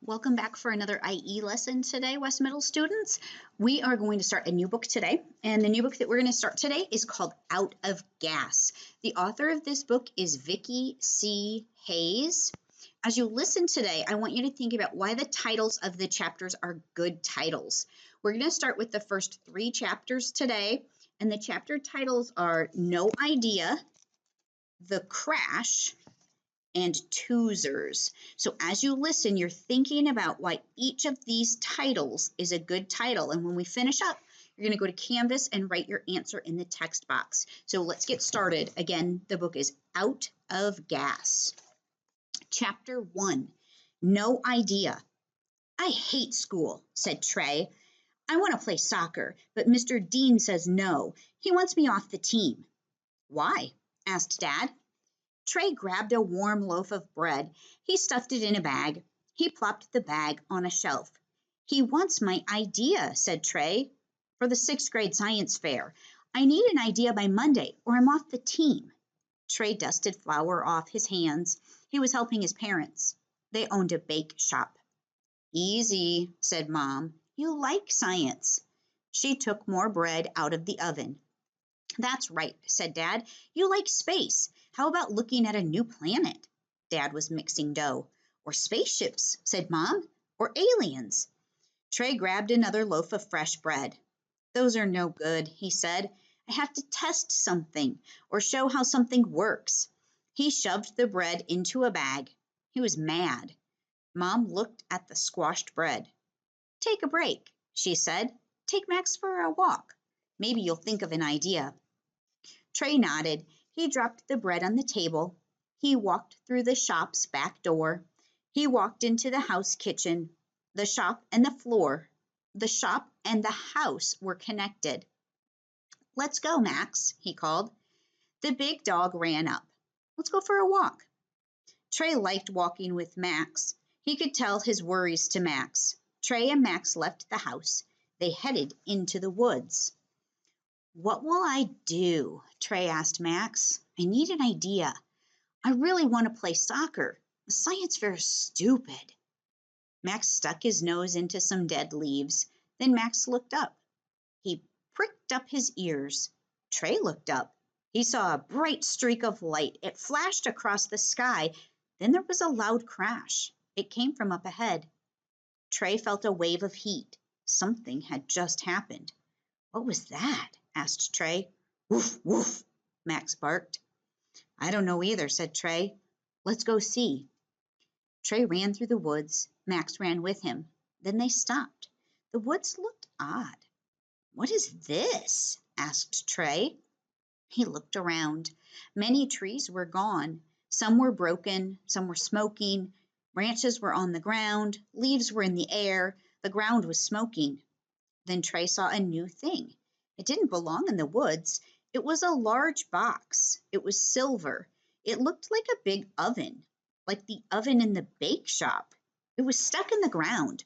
Welcome back for another IE lesson today, West Middle students. We are going to start a new book today, and the new book that we're going to start today is called Out of Gas. The author of this book is Vicki C. Hayes. As you listen today, I want you to think about why the titles of the chapters are good titles. We're going to start with the first 3 chapters today, and the chapter titles are No Idea, The Crash, and Toozers. So as you listen, you're thinking about why each of these titles is a good title. And when we finish up, you're going to go to Canvas and write your answer in the text box. So let's get started. Again, the book is Out of Gas. Chapter 1, No Idea. I hate school, said Trey. I want to play soccer, but Mr. Dean says no. He wants me off the team. Why? Asked Dad. Trey grabbed a warm loaf of bread. He stuffed it in a bag. He plopped the bag on a shelf. He wants my idea, said Trey, for the 6th grade science fair. I need an idea by Monday or I'm off the team. Trey dusted flour off his hands. He was helping his parents. They owned a bake shop. Easy, said Mom. You like science. She took more bread out of the oven. That's right, said Dad. You like space. How about looking at a new planet? Dad was mixing dough. Or spaceships, said Mom. Or aliens. Trey grabbed another loaf of fresh bread. Those are no good, he said. I have to test something or show how something works. He shoved the bread into a bag. He was mad. Mom looked at the squashed bread. Take a break, she said. Take Max for a walk. Maybe you'll think of an idea. Trey nodded. He dropped the bread on the table. He walked through the shop's back door. He walked into the house kitchen. The shop and the house were connected. Let's go, Max, he called. The big dog ran up. Let's go for a walk. Trey liked walking with Max. He could tell his worries to Max. Trey and Max left the house. They headed into the woods. What will I do? Trey asked Max. I need an idea. I really want to play soccer. The science fair is stupid. Max stuck his nose into some dead leaves. Then Max looked up. He pricked up his ears. Trey looked up. He saw a bright streak of light. It flashed across the sky. Then there was a loud crash. It came from up ahead. Trey felt a wave of heat. Something had just happened. What was that? Asked Trey. Woof, woof, Max barked. I don't know either, said Trey. Let's go see. Trey ran through the woods. Max ran with him. Then they stopped. The woods looked odd. What is this? Asked Trey. He looked around. Many trees were gone. Some were broken. Some were smoking. Branches were on the ground. Leaves were in the air. The ground was smoking. Then Trey saw a new thing. It didn't belong in the woods. It was a large box. It was silver. It looked like a big oven, like the oven in the bake shop. It was stuck in the ground.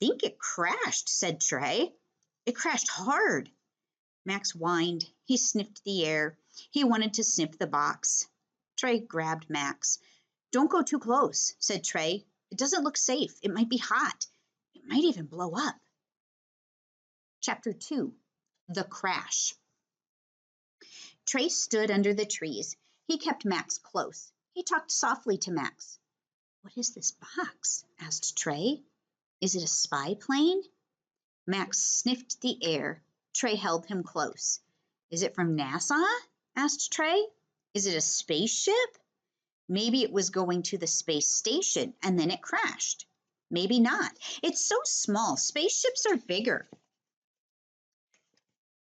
I think it crashed, said Trey. It crashed hard. Max whined. He sniffed the air. He wanted to sniff the box. Trey grabbed Max. Don't go too close, said Trey. It doesn't look safe. It might be hot. It might even blow up. Chapter 2, The Crash. Trey stood under the trees. He kept Max close. He talked softly to Max. What is this box? Asked Trey. Is it a spy plane? Max sniffed the air. Trey held him close. Is it from NASA? Asked Trey. Is it a spaceship? Maybe it was going to the space station and then it crashed. Maybe not. It's so small. Spaceships are bigger.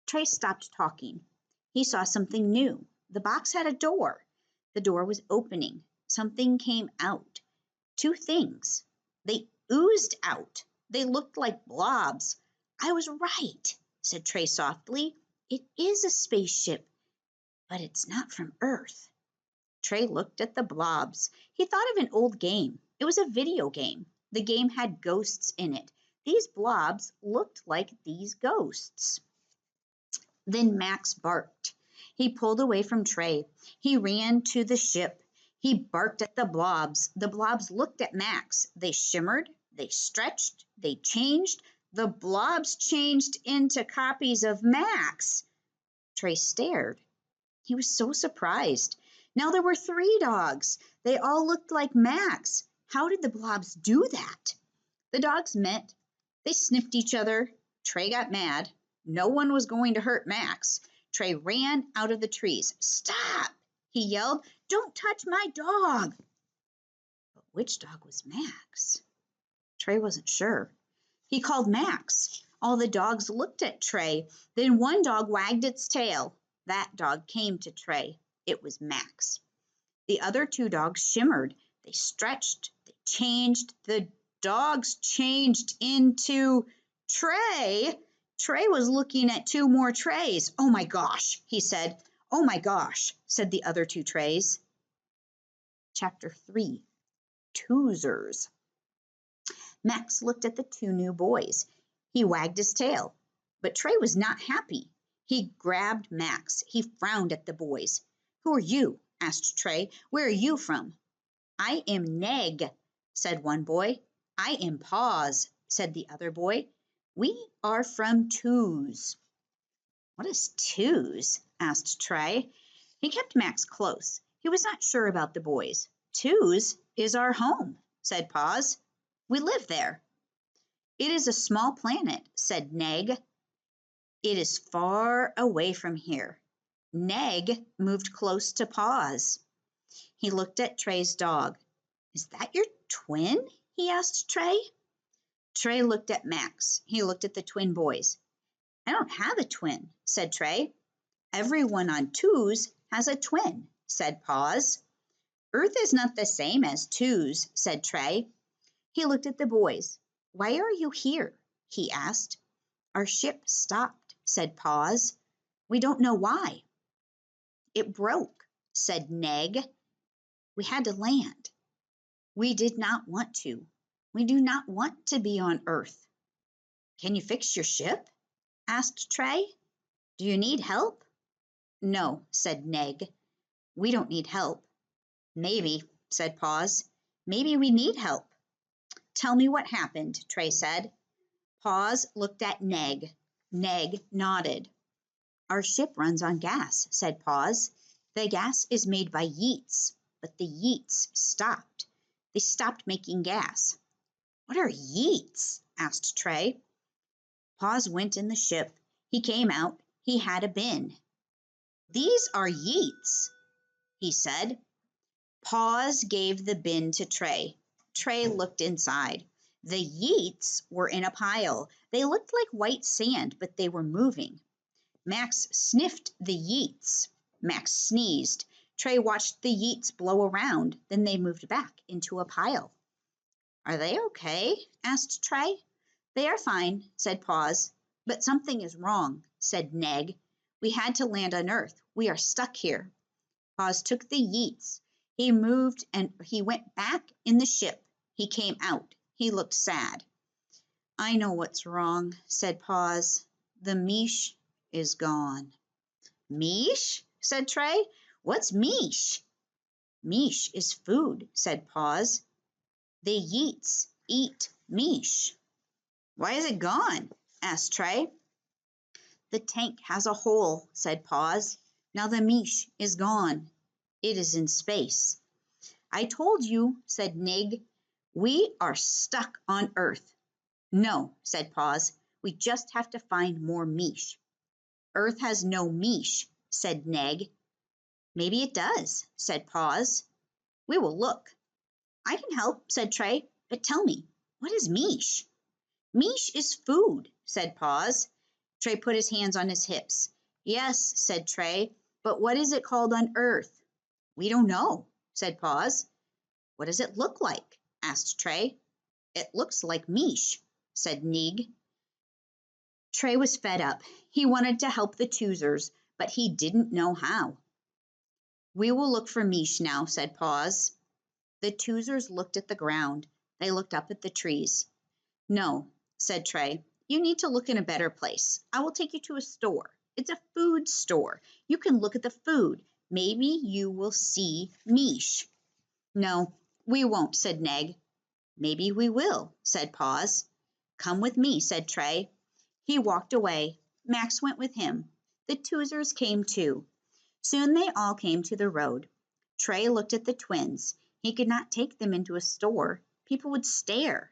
Trey stopped talking. He saw something new. The box had a door. The door was opening. Something came out. 2 things. They oozed out. They looked like blobs. I was right, said Trey softly. It is a spaceship, but it's not from Earth. Trey looked at the blobs. He thought of an old game. It was a video game. The game had ghosts in it. These blobs looked like these ghosts. Then Max barked. He pulled away from Trey. He ran to the ship. He barked at the blobs. The blobs looked at Max. They shimmered. They stretched, they changed. The blobs changed into copies of Max. Trey stared. He was so surprised. Now there were 3 dogs. They all looked like Max. How did the blobs do that? The dogs met. They sniffed each other. Trey got mad. No one was going to hurt Max. Trey ran out of the trees. Stop, he yelled. Don't touch my dog. But which dog was Max? Trey wasn't sure. He called Max. All the dogs looked at Trey. Then one dog wagged its tail. That dog came to Trey. It was Max. The other 2 dogs shimmered. They stretched. They changed. The dogs changed into Trey. Trey was looking at 2 more Treys. Oh my gosh, he said. Oh my gosh, said the other 2 Treys. Chapter 3, Toozers. Max looked at the 2 new boys. He wagged his tail. But Trey was not happy. He grabbed Max. He frowned at the boys. Who are you? Asked Trey. Where are you from? I am Neg, said one boy. I am Paws, said the other boy. We are from Tooz. What is Tooz? Asked Trey. He kept Max close. He was not sure about the boys. Tooz is our home, said Paws. We live there. It is a small planet, said Neg. It is far away from here. Neg moved close to Paws. He looked at Trey's dog. Is that your twin? He asked Trey. Trey looked at Max. He looked at the twin boys. I don't have a twin, said Trey. Everyone on Tooz has a twin, said Paws. Earth is not the same as Tooz, said Trey. He looked at the boys. Why are you here? He asked. Our ship stopped, said Paws. We don't know why. It broke, said Neg. We had to land. We did not want to. We do not want to be on Earth. Can you fix your ship? Asked Trey. Do you need help? No, said Neg. We don't need help. Maybe, said Paws. Maybe we need help. Tell me what happened, Trey said. Paws looked at Neg. Neg nodded. Our ship runs on gas, said Paws. The gas is made by yeets, but the yeets stopped. They stopped making gas. What are yeets? Asked Trey. Paws went in the ship. He came out. He had a bin. These are yeets, he said. Paws gave the bin to Trey. Trey looked inside. The yeets were in a pile. They looked like white sand, but they were moving. Max sniffed the yeets. Max sneezed. Trey watched the yeets blow around. Then they moved back into a pile. Are they okay? Asked Trey. They are fine, said Paws. But something is wrong, said Neg. We had to land on Earth. We are stuck here. Paws took the yeets. He moved and he went back in the ship. He came out. He looked sad. I know what's wrong, said Paws. The Mish is gone. Mish? Said Trey. What's Mish? Mish is food, said Paws. The yeets eat Mish. Why is it gone? Asked Trey. The tank has a hole, said Paws. Now the Mish is gone. It is in space. I told you, said Neg. We are stuck on Earth. No, said Paws. We just have to find more Mish. Earth has no Mish, said Neg. Maybe it does, said Paws. We will look. I can help, said Trey. But tell me, what is Mish? Mish is food, said Paws. Trey put his hands on his hips. Yes, said Trey, but what is it called on Earth? We don't know, said Paws. What does it look like? Asked Trey. It looks like Mish, said Neg. Trey was fed up. He wanted to help the Toozers, but he didn't know how. We will look for Mish now, said Paws. The Toozers looked at the ground. They looked up at the trees. No, said Trey. You need to look in a better place. I will take you to a store. It's a food store. You can look at the food. Maybe you will see Mish. No, we won't, said Neg. Maybe we will, said Paws. Come with me, said Trey. He walked away. Max went with him. The Toozers came too. Soon they all came to the road. Trey looked at the twins. He could not take them into a store. People would stare.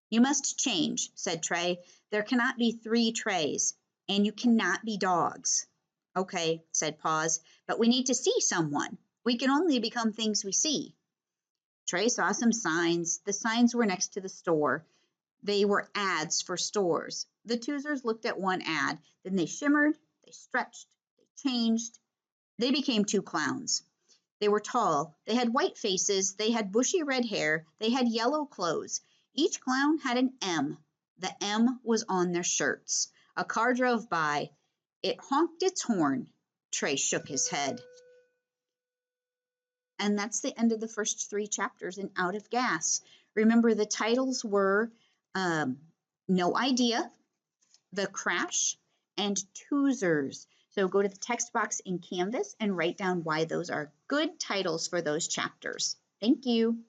You must change, said Trey. There cannot be 3 Treys, and you cannot be dogs. Okay, said Paws, but we need to see someone. We can only become things we see. Trey saw some signs. The signs were next to the store. They were ads for stores. The Toozers looked at one ad. Then they shimmered, they stretched, they changed. They became 2 clowns. They were tall. They had white faces. They had bushy red hair. They had yellow clothes. Each clown had an M. The M was on their shirts. A car drove by. It honked its horn. Trey shook his head. And that's the end of the first 3 chapters in Out of Gas. Remember, the titles were No Idea, The Crash, and Toozers. So go to the text box in Canvas and write down why those are good titles for those chapters. Thank you.